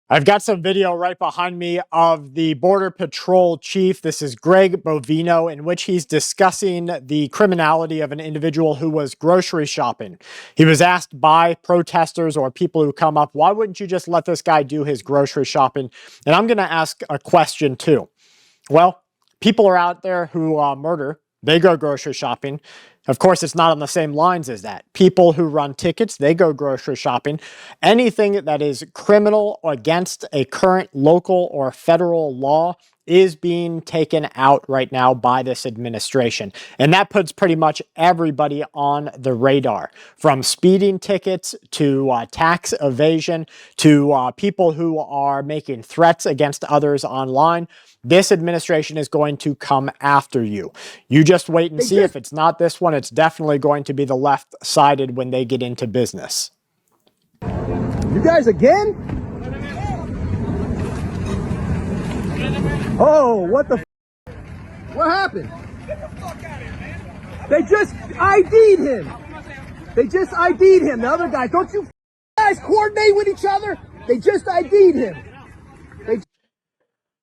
I've got some video right behind me of the Border Patrol chief. This is Greg Bovino, in which he's discussing the criminality of an individual who was grocery shopping. He was asked by protesters or people who come up, why wouldn't you just let this guy do his grocery shopping? And I'm going to ask a question too. Well, people are out there who murder. They go grocery shopping. Of course, it's not on the same lines as that. People who run tickets, they go grocery shopping. Anything that is criminal or against a current local or federal law is being taken out right now by this administration. And that puts pretty much everybody on the radar, from speeding tickets to tax evasion to people who are making threats against others online. This administration is going to come after you. You just wait and see. If it's not this one, it's definitely going to be the left-sided when they get into business. You guys again? Oh, what the f? What happened? Get the fuck out of here, man. They just ID'd him. They just ID'd him. The other guy. Don't you guys coordinate with each other? They just ID'd him.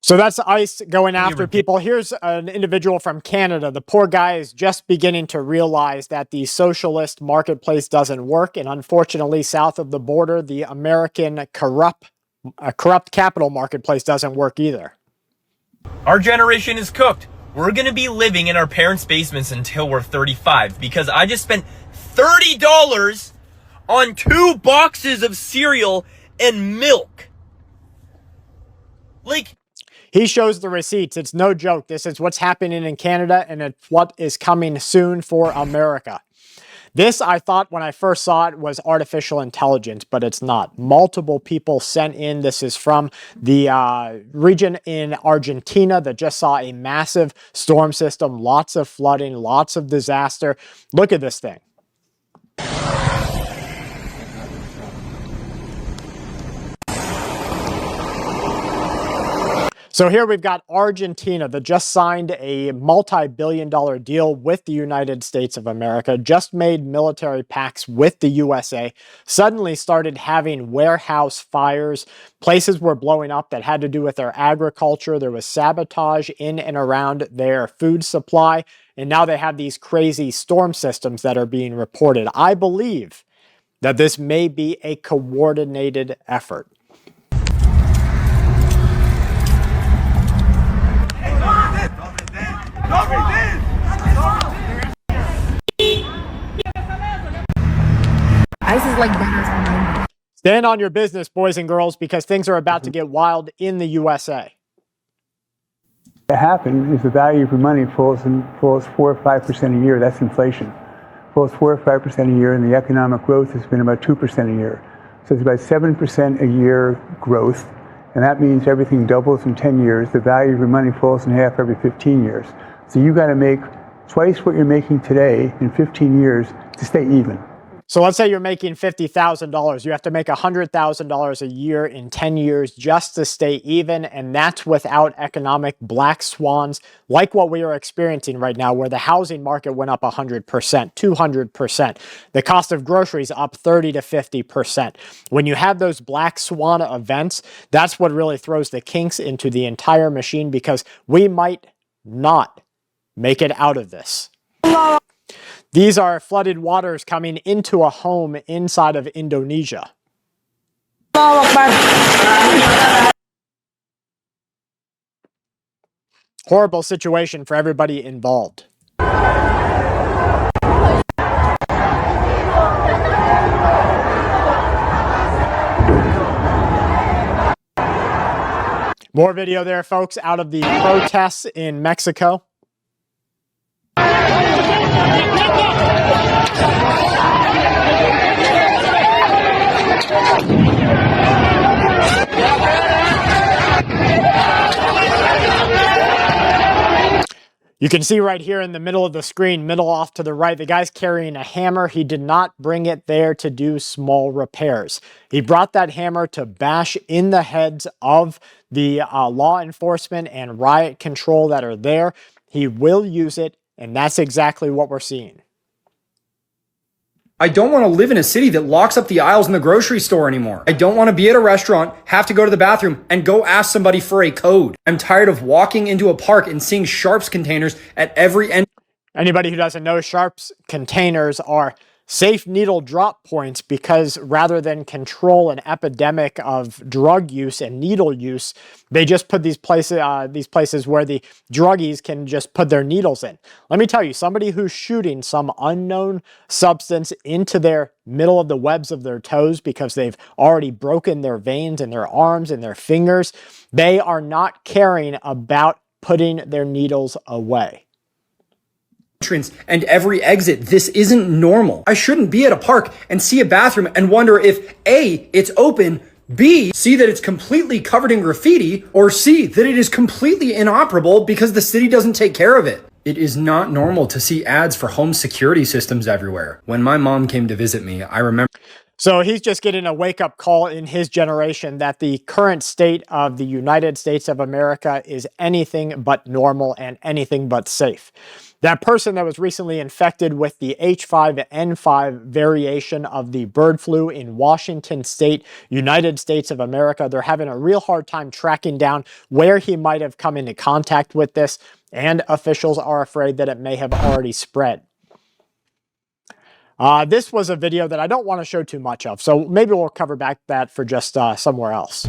So that's ICE going after people. Here's an individual from Canada. The poor guy is just beginning to realize that the socialist marketplace doesn't work. And unfortunately, south of the border, the American corrupt capital marketplace doesn't work either. Our generation is cooked. We're going to be living in our parents' basements until we're 35 because I just spent $30 on 2 boxes of cereal and milk. Like, he shows the receipts. It's no joke. This is what's happening in Canada, and it's what is coming soon for America. This, I thought when I first saw it, was artificial intelligence, but it's not. Multiple people sent in. This is from the region in Argentina that just saw a massive storm system, lots of flooding, lots of disaster. Look at this thing. So here we've got Argentina that just signed a multi-billion-dollar deal with the United States of America, just made military pacts with the USA, suddenly started having warehouse fires. Places were blowing up that had to do with their agriculture. There was sabotage in and around their food supply. And now they have these crazy storm systems that are being reported. I believe that this may be a coordinated effort. ICE is like better. Stand on your business, boys and girls, because things are about to get wild in the USA. What happened is the value of your money falls 4 or 5% a year. That's inflation. Falls 4 or 5% a year, and the economic growth has been about 2% a year. So it's about 7% a year growth, and that means everything doubles in 10 years. The value of your money falls in half every 15 years. So you got to make twice what you're making today in 15 years to stay even. So let's say you're making $50,000. You have to make $100,000 a year in 10 years just to stay even. And that's without economic black swans like what we are experiencing right now, where the housing market went up 100%, 200%. The cost of groceries up 30 to 50%. When you have those black swan events, that's what really throws the kinks into the entire machine, because we might not make it out of this. These are flooded waters coming into a home inside of Indonesia. Horrible situation for everybody involved. More video there, folks, out of the protests in Mexico. You can see right here in the middle of the screen, middle off to the right, the guy's carrying a hammer. He did not bring it there to do small repairs. He brought that hammer to bash in the heads of the law enforcement and riot control that are there. He will use it, and that's exactly what we're seeing. I don't want to live in a city that locks up the aisles in the grocery store anymore. I don't want to be at a restaurant, have to go to the bathroom, and go ask somebody for a code. I'm tired of walking into a park and seeing Sharps containers at every end. Anybody who doesn't know, Sharps containers are safe needle drop points because rather than control an epidemic of drug use and needle use, they just put these places where the druggies can just put their needles in. Let me tell you, somebody who's shooting some unknown substance into their middle of the webs of their toes because they've already broken their veins in their arms and their fingers, they are not caring about putting their needles away. And every exit. This isn't normal. I shouldn't be at a park and see a bathroom and wonder if A, it's open, B, see that it's completely covered in graffiti, or C, that it is completely inoperable because the city doesn't take care of it. It is not normal to see ads for home security systems everywhere. When my mom came to visit me, I remember. So he's just getting a wake-up call in his generation that the current state of the United States of America is anything but normal and anything but safe. That person that was recently infected with the H5N5 variation of the bird flu in Washington State, United States of America, they're having a real hard time tracking down where he might have come into contact with this, and officials are afraid that it may have already spread. This was a video that I don't want to show too much of, so maybe we'll cover back that for just somewhere else.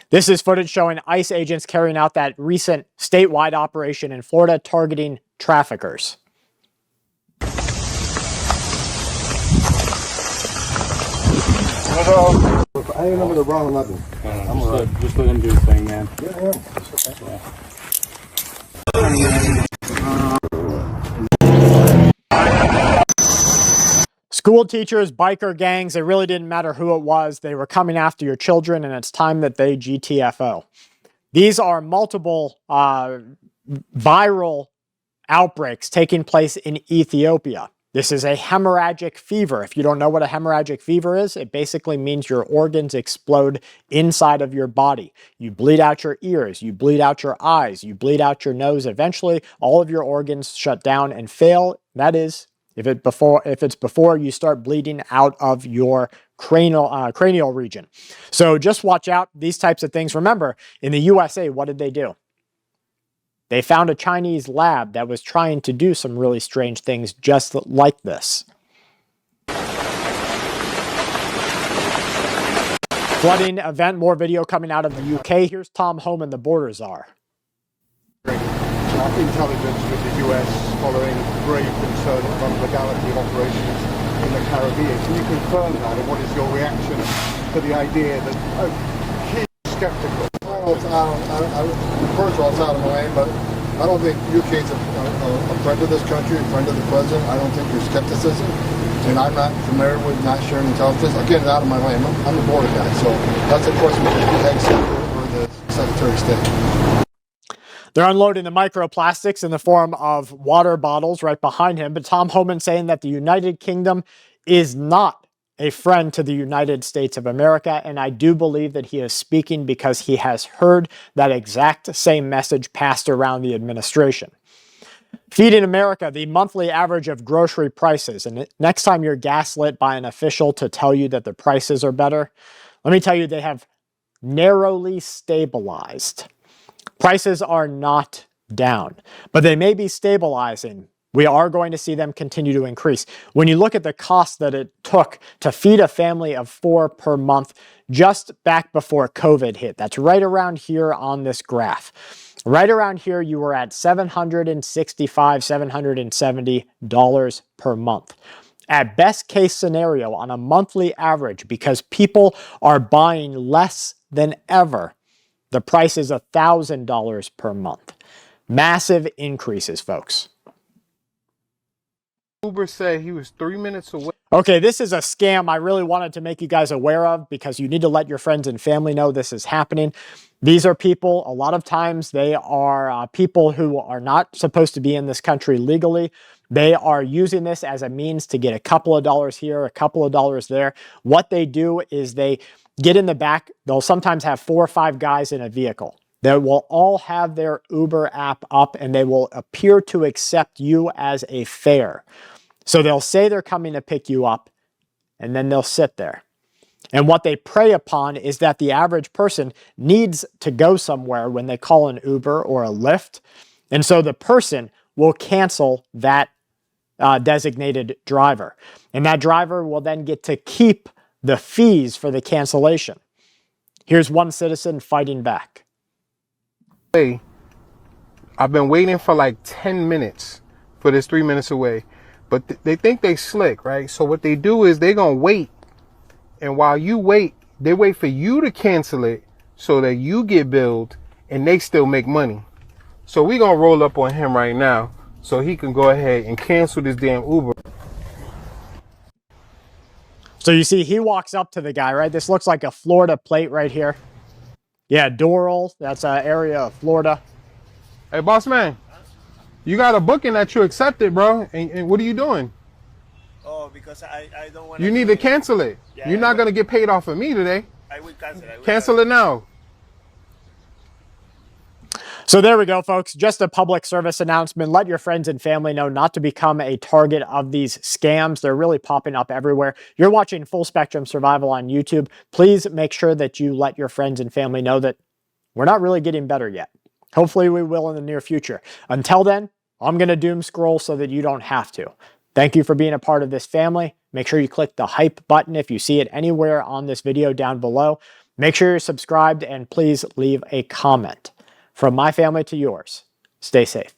This is footage showing ICE agents carrying out that recent statewide operation in Florida targeting traffickers. I ain't number the wrong or nothing. Just let him do his thing, man. Yeah. School teachers, biker gangs, it really didn't matter who it was. They were coming after your children, and it's time that they GTFO. These are multiple viral outbreaks taking place in Ethiopia. This is a hemorrhagic fever. If you don't know what a hemorrhagic fever is, it basically means your organs explode inside of your body. You bleed out your ears, you bleed out your eyes, you bleed out your nose. Eventually, all of your organs shut down and fail. That is, if it's before you start bleeding out of your cranial region. So just watch out, these types of things. Remember, in the USA, what did they do? They found a Chinese lab that was trying to do some really strange things just like this. Flooding event, more video coming out of the UK. Here's Tom Homan, the border czar. Intelligence with the US following grave concern about the legality of operations in the Caribbean. Can you confirm that, and what is your reaction to the idea that he's skeptical? First of all, it's out of my way, but I don't think UK's a friend of this country, a friend of the president. I don't think there's skepticism, and I'm not familiar with not sharing intelligence. Again, out of my way. I'm the border guy, so that's a question for the ex-secretary or the Secretary of State. They're unloading the microplastics in the form of water bottles right behind him, but Tom Homan saying that the United Kingdom is not a friend to the United States of America, and I do believe that he is speaking because he has heard that exact same message passed around the administration. Feeding America, the monthly average of grocery prices, and next time you're gaslit by an official to tell you that the prices are better, let me tell you they have narrowly stabilized. Prices are not down, but they may be stabilizing. We are going to see them continue to increase. When you look at the cost that it took to feed a family of 4 per month just back before COVID hit, that's right around here on this graph. Right around here, you were at $765, $770 per month. At best case scenario, on a monthly average, because people are buying less than ever, the price is $1,000 per month. Massive increases, folks. Uber said he was 3 minutes away. Okay, this is a scam I really wanted to make you guys aware of because you need to let your friends and family know this is happening. These are people, a lot of times they are people who are not supposed to be in this country legally. They are using this as a means to get a couple of dollars here, a couple of dollars there. What they do is they get in the back. They'll sometimes have 4 or 5 guys in a vehicle. They will all have their Uber app up and they will appear to accept you as a fare. So they'll say they're coming to pick you up, and then they'll sit there. And what they prey upon is that the average person needs to go somewhere when they call an Uber or a Lyft. And so the person will cancel that designated driver. And that driver will then get to keep the fees for the cancellation. Here's one citizen fighting back. Hey, I've been waiting for like 10 minutes for this 3 minutes away. But they think they slick, right? So what they do is they're going to wait. And while you wait, they wait for you to cancel it so that you get billed and they still make money. So we're going to roll up on him right now so he can go ahead and cancel this damn Uber. So you see, he walks up to the guy, right? This looks like a Florida plate right here. Yeah, Doral, that's an area of Florida. Hey, boss man, you got a booking that you accepted, bro. And what are you doing? Oh, because I don't want to... You need to cancel it. Yeah, You're not going to get paid off of me today. I will cancel it. Cancel it now. So there we go, folks. Just a public service announcement. Let your friends and family know not to become a target of these scams. They're really popping up everywhere. You're watching Full Spectrum Survival on YouTube. Please make sure that you let your friends and family know that we're not really getting better yet. Hopefully we will in the near future. Until then, I'm going to doom scroll so that you don't have to. Thank you for being a part of this family. Make sure you click the hype button if you see it anywhere on this video down below. Make sure you're subscribed and please leave a comment. From my family to yours, stay safe.